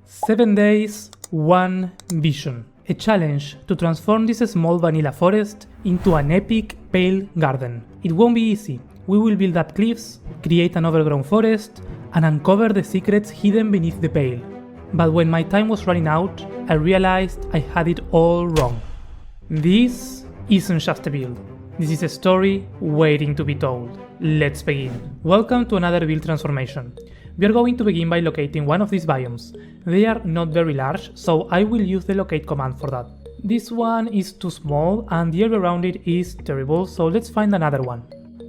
7 days, 1 vision. A challenge to transform this small vanilla forest into an epic pale garden. It won't be easy. We will build up cliffs, create an overgrown forest, and uncover the secrets hidden beneath the pale. But when my time was running out, I realized I had it all wrong. This isn't just a build. This is a story waiting to be told. Let's begin. Welcome to another build transformation. We are going to begin by locating one of these biomes. They are not very large, so I will use the locate command for that. This one is too small and the area around it is terrible, so let's find another one.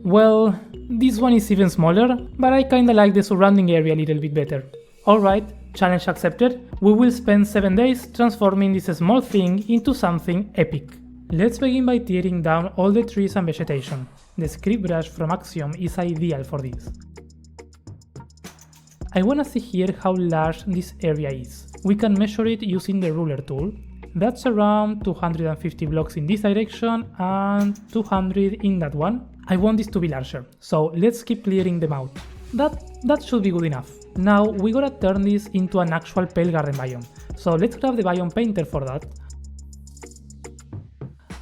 Well, this one is even smaller, but I kinda like the surrounding area a little bit better. Alright, challenge accepted. We will spend 7 days transforming this small thing into something epic. Let's begin by tearing down all the trees and vegetation. The script brush from Axiom is ideal for this. I wanna see here how large this area is. We can measure it using the ruler tool. That's around 250 blocks in this direction and 200 in that one. I want this to be larger, so let's keep clearing them out. That should be good enough. Now we gotta turn this into an actual pale garden biome. So let's grab the biome painter for that.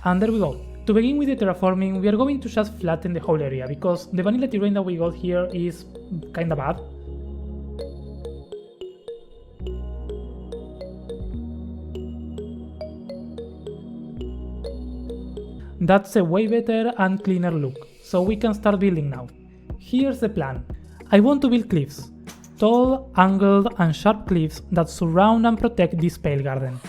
And there we go. To begin with the terraforming, we are going to just flatten the whole area because the vanilla terrain that we got here is kinda bad. That's a way better and cleaner look, so we can start building now. Here's the plan. I want to build cliffs. Tall, angled and sharp cliffs that surround and protect this pale garden,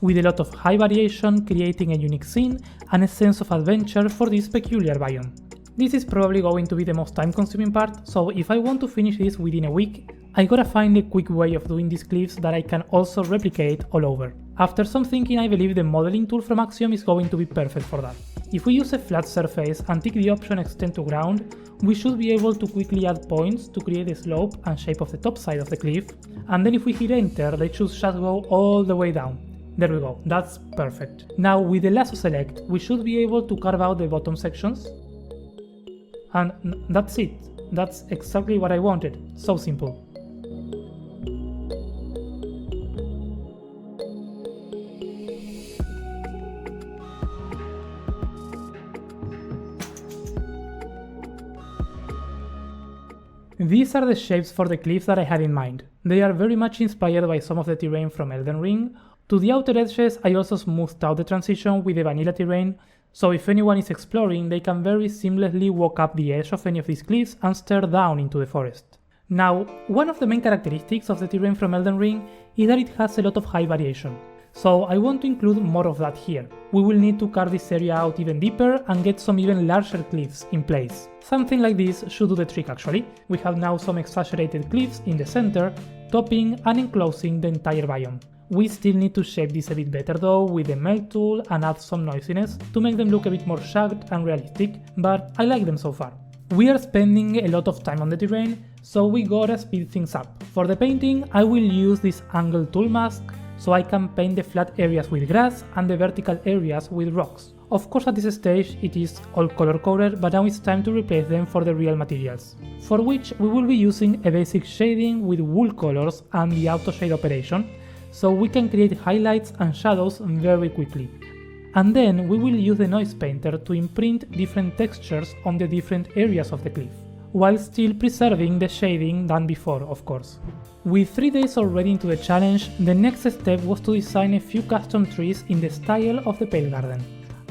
with a lot of high variation creating a unique scene and a sense of adventure for this peculiar biome. This is probably going to be the most time consuming part, so if I want to finish this within a week, I gotta find a quick way of doing these cliffs that I can also replicate all over. After some thinking, I believe the modeling tool from Axiom is going to be perfect for that. If we use a flat surface and tick the option extend to ground, we should be able to quickly add points to create the slope and shape of the top side of the cliff, and then if we hit enter, they should just go all the way down. There we go, that's perfect. Now with the lasso select, we should be able to carve out the bottom sections. And that's it. That's exactly what I wanted. So simple. These are the shapes for the cliffs that I had in mind. They are very much inspired by some of the terrain from Elden Ring. To the outer edges, I also smoothed out the transition with the vanilla terrain, so if anyone is exploring, they can very seamlessly walk up the edge of any of these cliffs and stare down into the forest. Now, one of the main characteristics of the terrain from Elden Ring is that it has a lot of high variation. So I want to include more of that here. We will need to carve this area out even deeper and get some even larger cliffs in place. Something like this should do the trick actually. We have now some exaggerated cliffs in the center, topping and enclosing the entire biome. We still need to shape this a bit better though with the melt tool and add some noisiness to make them look a bit more shagged and realistic, but I like them so far. We are spending a lot of time on the terrain, so we gotta speed things up. For the painting, I will use this angle tool mask, so I can paint the flat areas with grass and the vertical areas with rocks. Of course at this stage it is all color coded, but now it's time to replace them for the real materials, for which we will be using a basic shading with wool colors and the auto shade operation, so we can create highlights and shadows very quickly. And then we will use the noise painter to imprint different textures on the different areas of the cliff, while still preserving the shading done before, of course. With 3 days already into the challenge, the next step was to design a few custom trees in the style of the pale garden.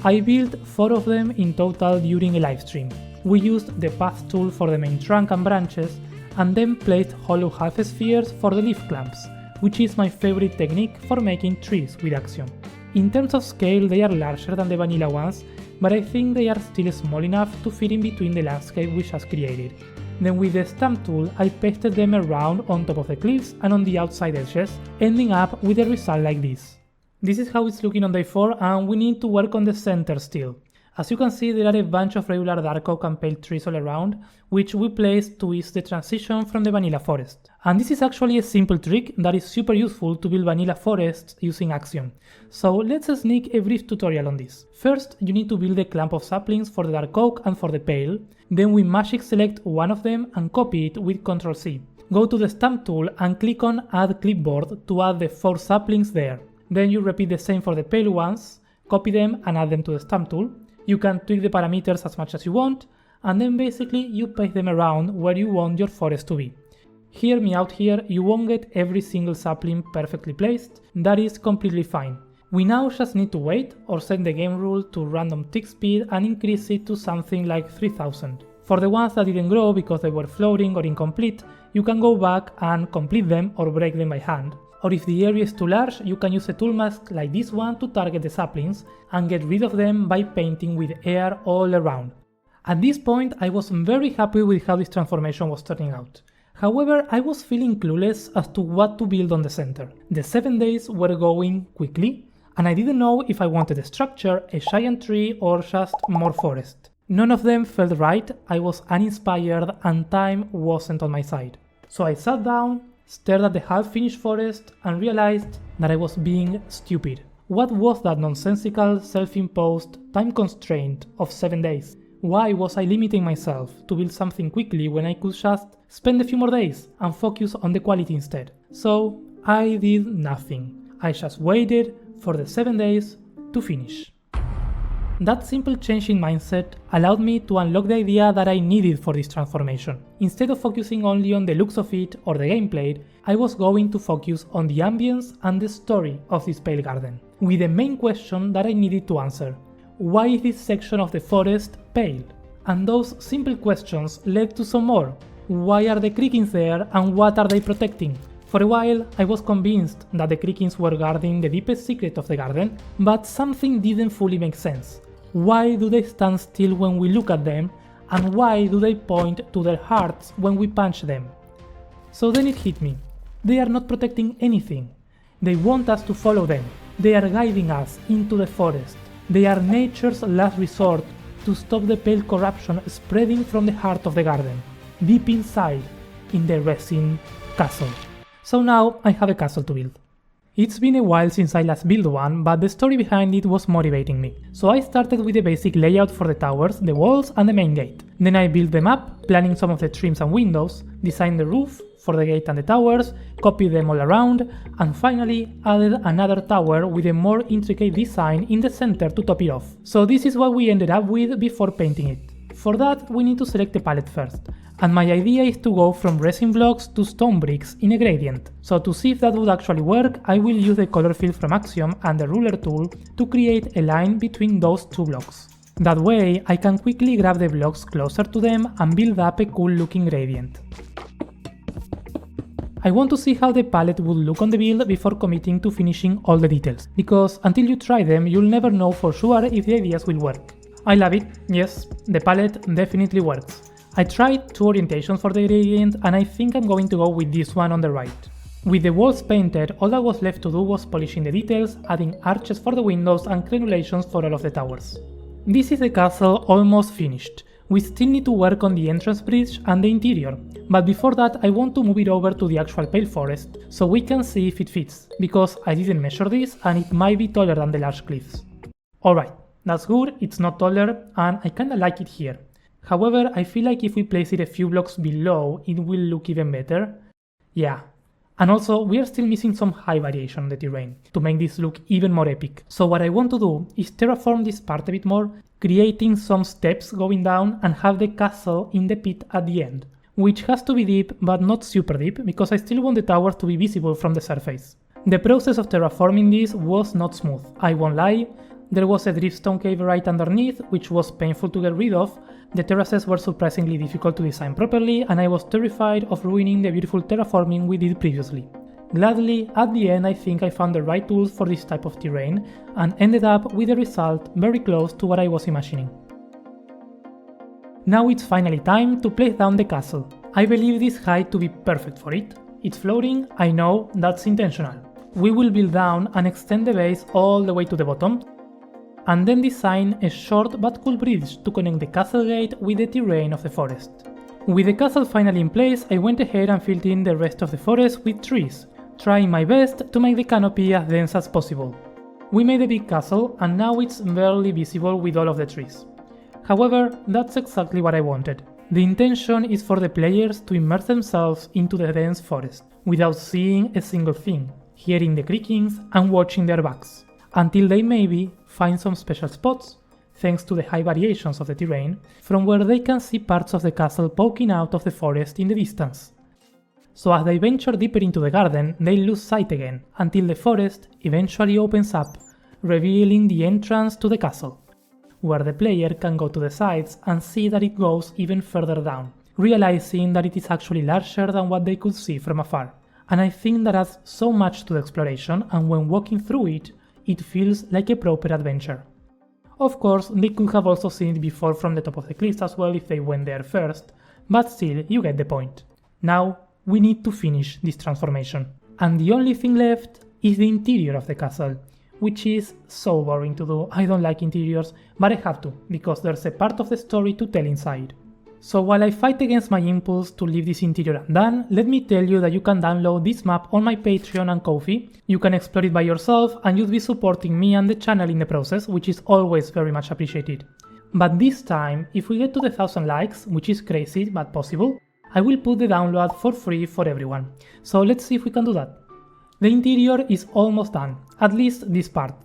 I built 4 of them in total during a livestream. We used the path tool for the main trunk and branches, and then placed hollow half spheres for the leaf clamps, which is my favorite technique for making trees with Axiom. In terms of scale, they are larger than the vanilla ones, but I think they are still small enough to fit in between the landscape we just created. Then with the stamp tool, I pasted them around on top of the cliffs and on the outside edges, ending up with a result like this. This is how it's looking on day 4, and we need to work on the center still. As you can see, there are a bunch of regular dark oak and pale trees all around, which we placed to ease the transition from the vanilla forest. And this is actually a simple trick that is super useful to build vanilla forests using Axiom. So let's sneak a brief tutorial on this. First, you need to build a clump of saplings for the dark oak and for the pale. Then we magic select one of them and copy it with Ctrl+C. go to the stamp tool and click on Add Clipboard to add the 4 saplings there. Then you repeat the same for the pale ones, copy them and add them to the stamp tool. You can tweak the parameters as much as you want, and then basically you paste them around where you want your forest to be. Hear me out here, you won't get every single sapling perfectly placed, that is completely fine. We now just need to wait or set the game rule to random tick speed and increase it to something like 3000. For the ones that didn't grow because they were floating or incomplete, you can go back and complete them or break them by hand. Or if the area is too large, you can use a tool mask like this one to target the saplings and get rid of them by painting with air all around. At this point, I was very happy with how this transformation was turning out. However, I was feeling clueless as to what to build on the center. The 7 days were going quickly, and I didn't know if I wanted a structure, a giant tree, or just more forest. None of them felt right, I was uninspired, and time wasn't on my side. So I sat down, stared at the half-finished forest, and realized that I was being stupid. What was that nonsensical, self-imposed time constraint of 7 days? Why was I limiting myself to build something quickly when I could just spend a few more days and focus on the quality instead? So I did nothing. I just waited for the 7 days to finish. That simple change in mindset allowed me to unlock the idea that I needed for this transformation. Instead of focusing only on the looks of it or the gameplay, I was going to focus on the ambience and the story of this pale garden, with the main question that I needed to answer. Why is this section of the forest pale? And those simple questions led to some more. Why are the crickets there and what are they protecting? For a while, I was convinced that the crickets were guarding the deepest secret of the garden, but something didn't fully make sense. Why do they stand still when we look at them, and why do they point to their hearts when we punch them? So then it hit me. They are not protecting anything. They want us to follow them. They are guiding us into the forest. They are nature's last resort to stop the pale corruption spreading from the heart of the garden, deep inside, in the resin castle. So now I have a castle to build. It's been a while since I last built one, but the story behind it was motivating me. So I started with the basic layout for the towers, the walls and the main gate. Then I built them up, planning some of the trims and windows, designed the roof for the gate and the towers, copied them all around, and finally added another tower with a more intricate design in the center to top it off. So this is what we ended up with before painting it. For that we need to select the palette first, and my idea is to go from resin blocks to stone bricks in a gradient. So to see if that would actually work, I will use the color fill from Axiom and the ruler tool to create a line between those two blocks. That way I can quickly grab the blocks closer to them and build up a cool looking gradient. I want to see how the palette would look on the build before committing to finishing all the details, because until you try them you'll never know for sure if the ideas will work. I love it, yes, the palette definitely works. I tried 2 orientations for the gradient and I think I'm going to go with this one on the right. With the walls painted, all that was left to do was polishing the details, adding arches for the windows and crenulations for all of the towers. This is the castle almost finished. We still need to work on the entrance bridge and the interior, but before that I want to move it over to the actual pale forest so we can see if it fits, because I didn't measure this and it might be taller than the large cliffs. Alright, that's good, it's not taller and I kinda like it here. However, I feel like if we place it a few blocks below, it will look even better. Yeah. And also, we are still missing some high variation on the terrain to make this look even more epic. So what I want to do is terraform this part a bit more, creating some steps going down and have the castle in the pit at the end, which has to be deep but not super deep because I still want the towers to be visible from the surface. The process of terraforming this was not smooth, I won't lie. There was a driftstone cave right underneath, which was painful to get rid of. The terraces were surprisingly difficult to design properly, and I was terrified of ruining the beautiful terraforming we did previously. Gladly, at the end I think I found the right tools for this type of terrain, and ended up with a result very close to what I was imagining. Now it's finally time to place down the castle. I believe this height to be perfect for it. It's floating, I know, that's intentional. We will build down and extend the base all the way to the bottom, and then design a short but cool bridge to connect the castle gate with the terrain of the forest. With the castle finally in place, I went ahead and filled in the rest of the forest with trees, trying my best to make the canopy as dense as possible. We made a big castle and now it's barely visible with all of the trees. However, that's exactly what I wanted. The intention is for the players to immerse themselves into the dense forest, without seeing a single thing, hearing the creakings and watching their backs, until they maybe find some special spots, thanks to the high variations of the terrain, from where they can see parts of the castle poking out of the forest in the distance. So as they venture deeper into the garden, they lose sight again, until the forest eventually opens up, revealing the entrance to the castle, where the player can go to the sides and see that it goes even further down, realizing that it is actually larger than what they could see from afar. And I think that adds so much to the exploration, and when walking through it, it feels like a proper adventure. Of course, they could have also seen it before from the top of the cliffs as well if they went there first, but still, you get the point. Now, we need to finish this transformation. And the only thing left is the interior of the castle, which is so boring to do. I don't like interiors, but I have to, because there's a part of the story to tell inside. So while I fight against my impulse to leave this interior undone, let me tell you that you can download this map on my Patreon and Ko-fi. You can explore it by yourself and you'll be supporting me and the channel in the process, which is always very much appreciated. But this time, if we get to the 1000 likes, which is crazy but possible, I will put the download for free for everyone. So let's see if we can do that. The interior is almost done, at least this part.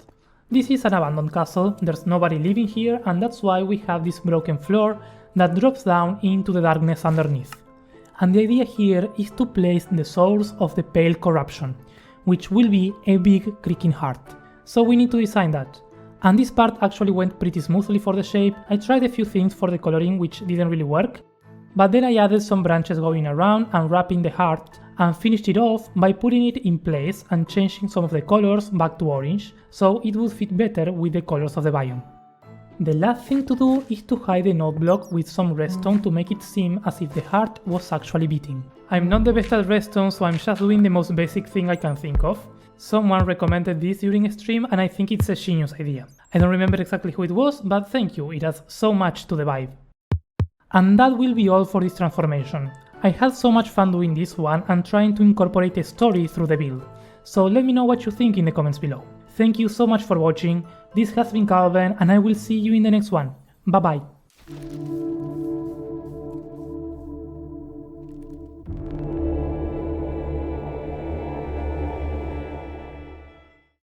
This is an abandoned castle, there's nobody living here, and that's why we have this broken floor that drops down into the darkness underneath. And the idea here is to place the source of the pale corruption, which will be a big creaking heart. So we need to design that. And this part actually went pretty smoothly for the shape. I tried a few things for the coloring which didn't really work, but then I added some branches going around and wrapping the heart, and finished it off by putting it in place and changing some of the colors back to orange, so it would fit better with the colors of the biome. The last thing to do is to hide the note block with some redstone to make it seem as if the heart was actually beating. I'm not the best at redstone, so I'm just doing the most basic thing I can think of. Someone recommended this during a stream and I think it's a genius idea. I don't remember exactly who it was, but thank you, it adds so much to the vibe. And that will be all for this transformation. I had so much fun doing this one and trying to incorporate a story through the build. So let me know what you think in the comments below. Thank you so much for watching, this has been Calvin and I will see you in the next one. Bye bye.